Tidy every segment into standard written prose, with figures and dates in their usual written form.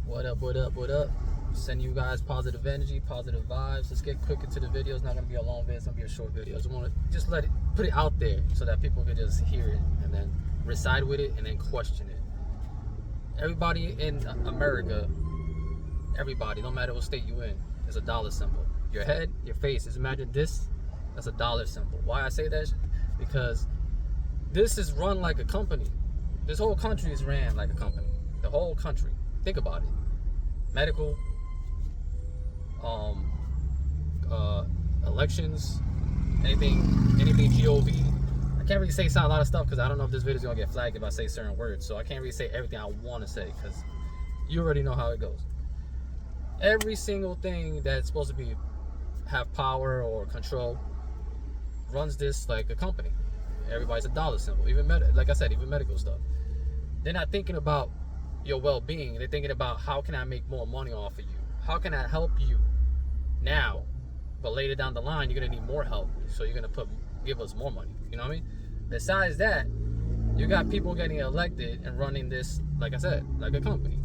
What up, what up, what up? Send you guys positive energy, positive vibes. Let's get quick into the video. It's not gonna be a long video, it's gonna be a short video. I just wanna put it out there so that people can just hear it and then reside with it and then question it. Everybody in America, everybody, no matter what state you in, is a dollar symbol. Your head, your face, just imagine this, that's a dollar symbol. Why I say that? Because this is run like a company. This whole country is ran like a company. The whole country. Think about it. Medical, elections, anything GOV. I can't really say a lot of stuff because I don't know if this video is gonna get flagged if I say certain words. So I can't really say everything I want to say because you already know how it goes. Every single thing that's supposed to be have power or control runs this like a company. Everybody's a dollar symbol. Even like I said, even medical stuff. They're not thinking about your well-being. They're thinking about how can I make more money off of you? How can I help you now? But later down the line, you're gonna need more help. So you're gonna give us more money. You know what I mean? Besides that, you got people getting elected and running this, like I said, like a company.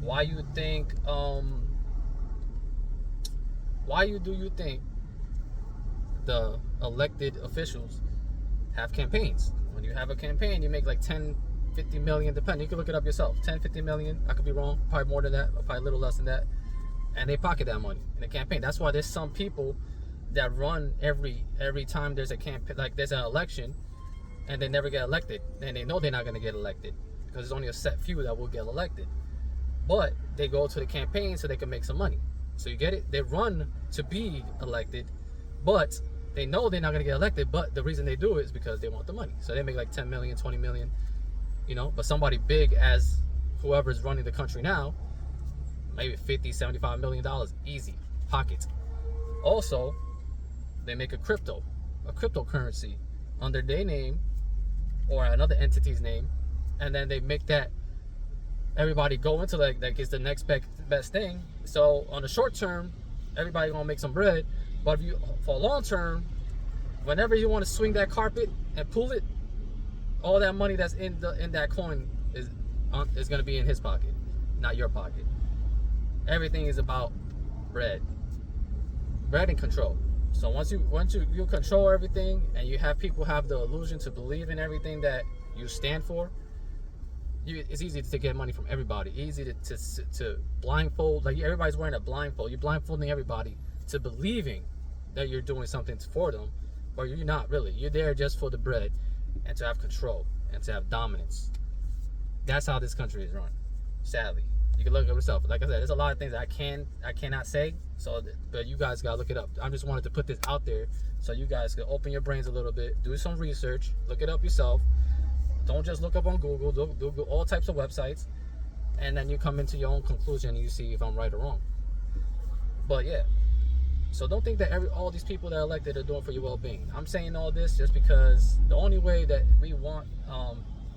Why do you think the elected officials have campaigns? When you have a campaign, you make like 10, 50 million, depending. You can look it up yourself. 10, 50 million. I could be wrong. Probably more than that. Probably a little less than that. And they pocket that money in the campaign. That's why there's some people that run every time there's a campaign, like there's an election, and they never get elected. And they know they're not going to get elected because there's only a set few that will get elected. But they go to the campaign so they can make some money. So you get it? They run to be elected, but they know they're not going to get elected. But the reason they do it is because they want the money. So they make like 10 million, 20 million. You know, but somebody big as whoever's running the country now, maybe 50, 75 million dollars, easy, pocket. Also, they make a cryptocurrency under their name or another entity's name, and then they make that everybody go into like it's the next best thing. So on the short term, everybody gonna make some bread, but if you for long term, whenever you want to swing that carpet and pull it, all that money that's in that coin is going to be in his pocket, not your pocket. Everything is about bread and control. So once you control everything and you have people have the illusion to believe in everything that you stand for, it's easy to get money from everybody. Easy to blindfold, like everybody's wearing a blindfold. You're blindfolding everybody to believing that you're doing something for them, but you're not really. You're there just for the bread and to have control and to have dominance. That's how this country is run, sadly. You can look it up yourself. Like I said, there's a lot of things that I cannot say, but you guys gotta look it up. I just wanted to put this out there so you guys can open your brains a little bit, do some research, look it up yourself. Don't just look up on Google, do all types of websites, and then you come into your own conclusion and you see if I'm right or wrong. But yeah, so don't think that all these people that are elected are doing for your well-being. I'm saying all this just because the only way that we want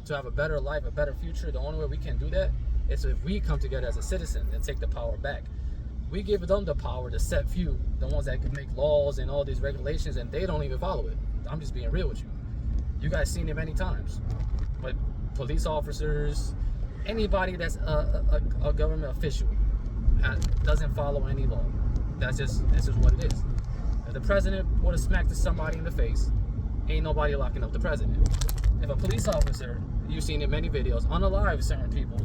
to have a better life, a better future, the only way we can do that is if we come together as a citizen and take the power back. We give them the power to set few, the ones that can make laws and all these regulations, and they don't even follow it. I'm just being real with you. You guys seen it many times. But police officers, anybody that's a government official doesn't follow any law. This is what it is. If the president would have smacked somebody in the face, ain't nobody locking up the president. If a police officer, you've seen in many videos, unalive certain people,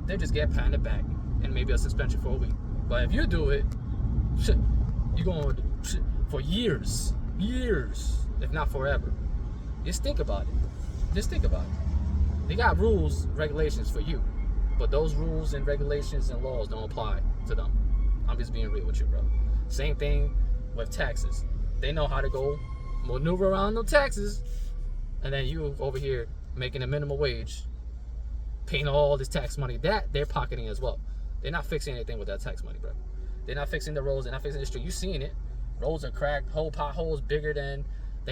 they just get pat in the back and maybe a suspension for a week. But if you do it, you're going for years, if not forever. Just think about it. They got rules, regulations for you, but those rules and regulations and laws don't apply to them. I'm just being real with you, bro. Same thing with taxes. They know how to go maneuver around the taxes, and then you over here making a minimum wage, paying all this tax money that they're pocketing as well. They're not fixing anything with that tax money, bro. They're not fixing the roads. They're not fixing the street. You seen it. Roads are cracked. Whole potholes bigger than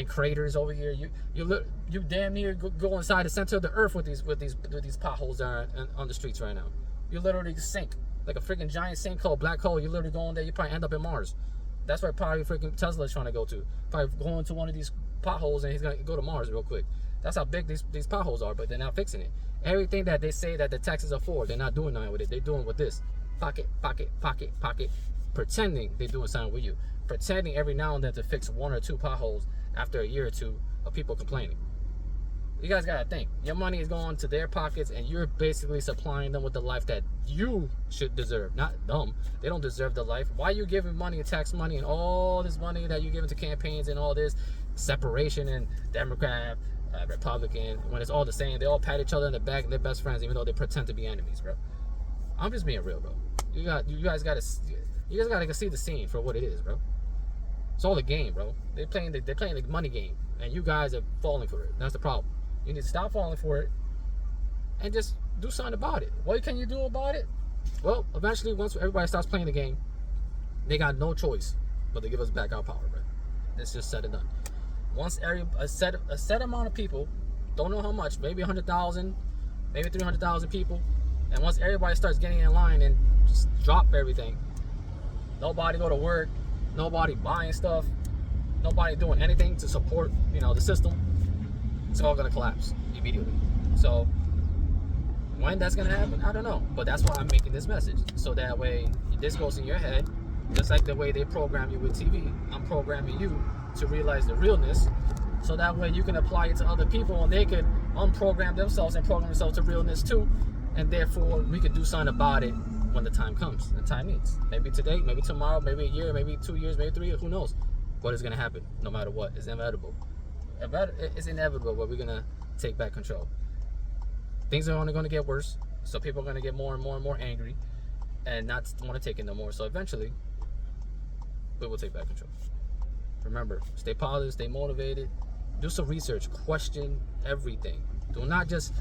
craters over here. You damn near go inside the center of the earth with these potholes that are on the streets right now. You literally sink like a freaking giant sinkhole, black hole. You literally go in there, you probably end up in Mars. That's where probably freaking Tesla's trying to go to. Probably go into one of these potholes and he's gonna go to Mars real quick. That's how big these potholes are, but they're not fixing it. Everything that they say that the taxes are for, they're not doing nothing with it. They're doing with this. Pocket, pocket, pocket, pocket. Pretending they're doing something with you. Pretending every now and then to fix 1 or 2 potholes after a year or 2 of people complaining. You guys gotta think. Your money is going to their pockets, and you're basically supplying them with the life that you should deserve, not them. They don't deserve the life. Why are you giving money and tax money and all this money that you're giving to campaigns and all this separation and Democrat, Republican, when it's all the same? They all pat each other in the back and they're best friends, even though they pretend to be enemies, bro. I'm just being real, bro. You guys gotta see the scene for what it is, bro. It's all a game, bro. They're playing the money game, and you guys are falling for it. That's the problem. You need to stop falling for it and just do something about it. What can you do about it? Well, eventually, once everybody starts playing the game, they got no choice but to give us back our power, bro. It's just said and done. Once a set amount of people, don't know how much, maybe 100,000, maybe 300,000 people, and once everybody starts getting in line and just drop everything, nobody go to work, nobody buying stuff, nobody doing anything to support, the system, it's all gonna collapse immediately. So when that's gonna happen, I don't know. But that's why I'm making this message. So that way this goes in your head, just like the way they program you with TV. I'm programming you to realize the realness, so that way you can apply it to other people and they could unprogram themselves and program themselves to realness too. And therefore we could do something about it when the time comes, the time needs. Maybe today, maybe tomorrow, maybe a year, maybe 2 years, maybe 3 years, who knows what is gonna happen. No matter what, it's inevitable. It's inevitable where we're gonna take back control. Things are only gonna get worse, so people are gonna get more and more and more angry and not want to take it no more. So eventually we will take back control. Remember, stay positive, stay motivated, do some research, question everything. Do not just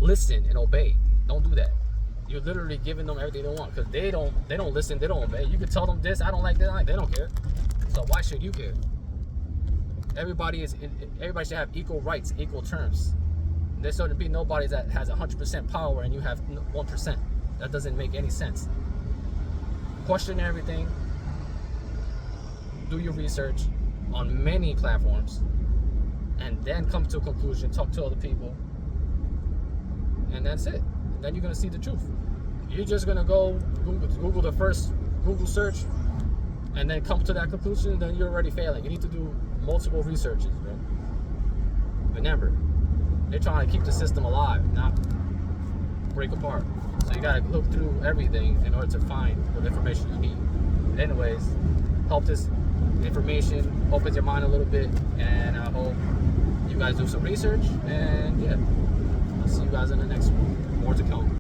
listen and obey. Don't do that. You're literally giving them everything they want, because they don't listen, they don't obey. You can tell them this, I don't like that, they don't care. So why should you care? Everybody should have equal rights, equal terms. There shouldn't be nobody that has 100% power and you have 1%. That doesn't make any sense. Question everything. Do your research on many platforms, and then come to a conclusion. Talk to other people, and that's it. And then you're gonna see the truth. You're just gonna go Google the first Google search, and then come to that conclusion. Then you're already failing. You need to do multiple researches, bro. Remember, they're trying to keep the system alive, not break apart. So you gotta look through everything in order to find what information you need. Anyways, hope this information opens your mind a little bit, and I hope you guys do some research. And yeah, I'll see you guys in the next one. More to come.